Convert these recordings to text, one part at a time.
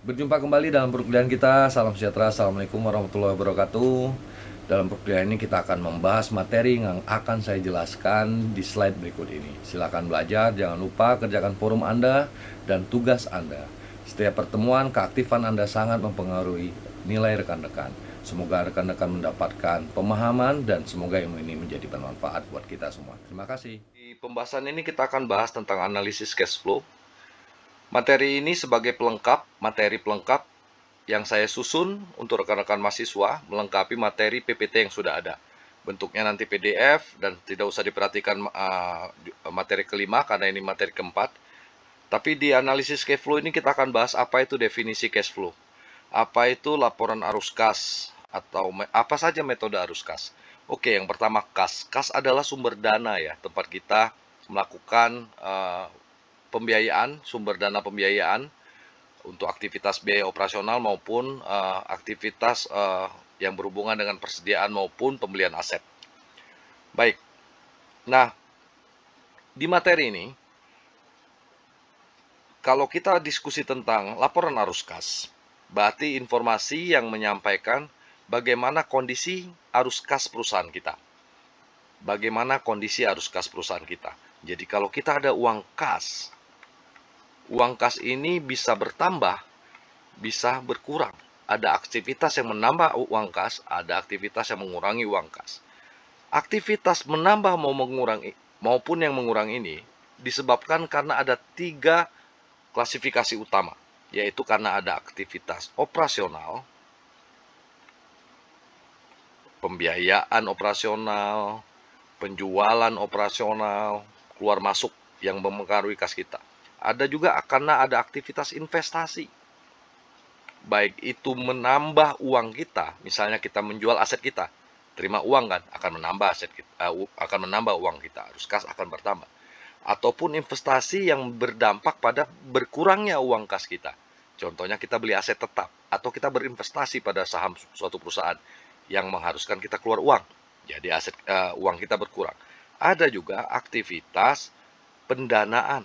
Berjumpa kembali dalam perkuliahan kita. Salam sejahtera, assalamualaikum warahmatullahi wabarakatuh. Dalam perkuliahan ini kita akan membahas materi yang akan saya jelaskan di slide berikut ini. Silakan belajar, jangan lupa kerjakan forum Anda dan tugas Anda. Setiap pertemuan, keaktifan Anda sangat mempengaruhi nilai rekan-rekan. Semoga rekan-rekan mendapatkan pemahaman dan semoga ilmu ini menjadi bermanfaat buat kita semua. Terima kasih. Di pembahasan ini kita akan bahas tentang analisis cash flow. Materi ini sebagai materi pelengkap yang saya susun untuk rekan-rekan mahasiswa melengkapi materi PPT yang sudah ada. Bentuknya nanti PDF dan tidak usah diperhatikan materi kelima karena ini materi keempat. Tapi di analisis cash flow ini kita akan bahas apa itu definisi cash flow. Apa itu laporan arus kas atau apa saja metode arus kas. Oke, yang pertama kas. Kas adalah sumber dana ya, tempat kita melakukan pembiayaan, sumber dana pembiayaan untuk aktivitas biaya operasional maupun aktivitas yang berhubungan dengan persediaan maupun pembelian aset. Baik, nah di materi ini, kalau kita diskusi tentang laporan arus kas, berarti informasi yang menyampaikan bagaimana kondisi arus kas perusahaan kita. Bagaimana kondisi arus kas perusahaan kita. Jadi kalau kita ada uang kas ini bisa bertambah, bisa berkurang. Ada aktivitas yang menambah uang kas, ada aktivitas yang mengurangi uang kas. Aktivitas menambah maupun yang mengurangi ini disebabkan karena ada 3 klasifikasi utama, yaitu karena ada aktivitas operasional, pembiayaan operasional, penjualan operasional, keluar masuk yang mempengaruhi kas kita. Ada juga karena ada aktivitas investasi. Baik itu menambah uang kita, misalnya kita menjual aset kita, terima uang kan, akan menambah aset kita, akan menambah uang kita, arus kas akan bertambah. Ataupun investasi yang berdampak pada berkurangnya uang kas kita. Contohnya kita beli aset tetap atau kita berinvestasi pada saham suatu perusahaan yang mengharuskan kita keluar uang. Jadi uang kita berkurang. Ada juga aktivitas pendanaan.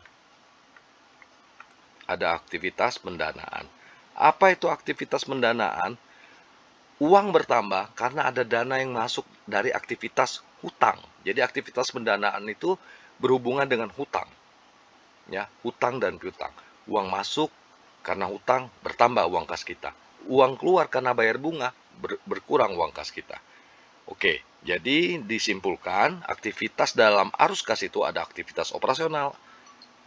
Ada aktivitas pendanaan. Apa itu aktivitas pendanaan? Uang bertambah karena ada dana yang masuk dari aktivitas hutang. Jadi aktivitas pendanaan itu berhubungan dengan hutang. Ya, hutang dan piutang. Uang masuk karena hutang, bertambah uang kas kita. Uang keluar karena bayar bunga, berkurang uang kas kita. Oke, jadi disimpulkan aktivitas dalam arus kas itu ada aktivitas operasional,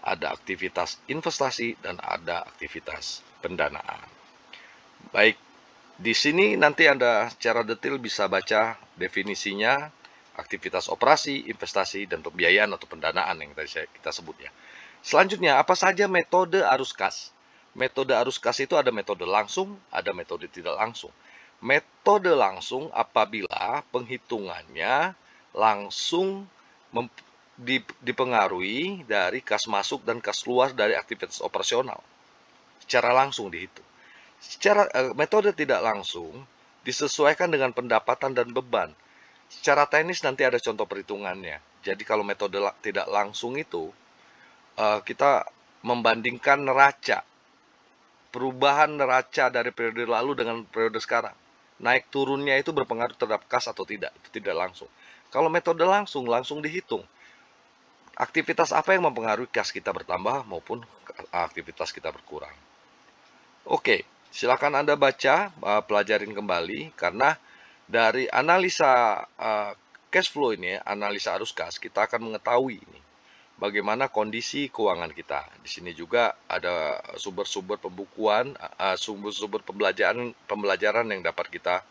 ada aktivitas investasi, dan ada aktivitas pendanaan. Baik, di sini nanti Anda secara detail bisa baca definisinya, aktivitas operasi, investasi, dan pembiayaan atau pendanaan yang tadi kita sebut ya. Selanjutnya, apa saja metode arus kas? Metode arus kas itu ada metode langsung, ada metode tidak langsung. Metode langsung apabila penghitungannya langsung dipengaruhi dari kas masuk dan kas keluar dari aktivitas operasional. Secara langsung dihitung. Metode tidak langsung disesuaikan dengan pendapatan dan beban. Secara teknis nanti ada contoh perhitungannya. Jadi kalau metode tidak langsung itu, kita membandingkan neraca. Perubahan neraca dari periode lalu dengan periode sekarang. Naik turunnya itu berpengaruh terhadap kas atau tidak. Itu tidak langsung. Kalau metode langsung dihitung. Aktivitas apa yang mempengaruhi kas kita bertambah maupun aktivitas kita berkurang. Oke, silakan Anda baca, pelajarin kembali, karena dari analisa cash flow ini, analisa arus kas, kita akan mengetahui ini bagaimana kondisi keuangan kita. Di sini juga ada sumber-sumber pembukuan, sumber-sumber pembelajaran yang dapat kita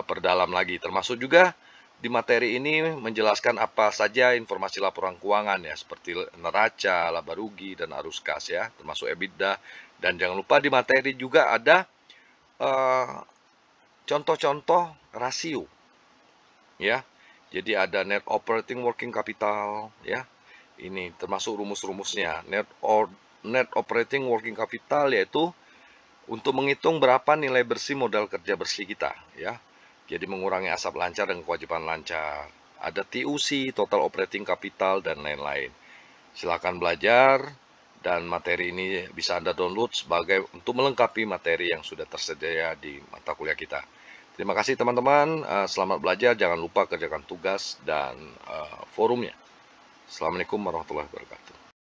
perdalam lagi, termasuk juga di materi ini menjelaskan apa saja informasi laporan keuangan ya, seperti neraca, laba rugi, dan arus kas ya, termasuk EBITDA. Dan jangan lupa di materi juga ada contoh-contoh rasio ya. Jadi ada net operating working capital ya. Ini termasuk rumus-rumusnya. Net operating working capital yaitu untuk menghitung berapa nilai bersih modal kerja bersih kita ya. Jadi mengurangi asap lancar dan kewajiban lancar. Ada TOC, total operating capital, dan lain-lain. Silakan belajar dan materi ini bisa Anda download sebagai untuk melengkapi materi yang sudah tersedia di mata kuliah kita. Terima kasih teman-teman, selamat belajar, jangan lupa kerjakan tugas dan forumnya. Assalamualaikum warahmatullahi wabarakatuh.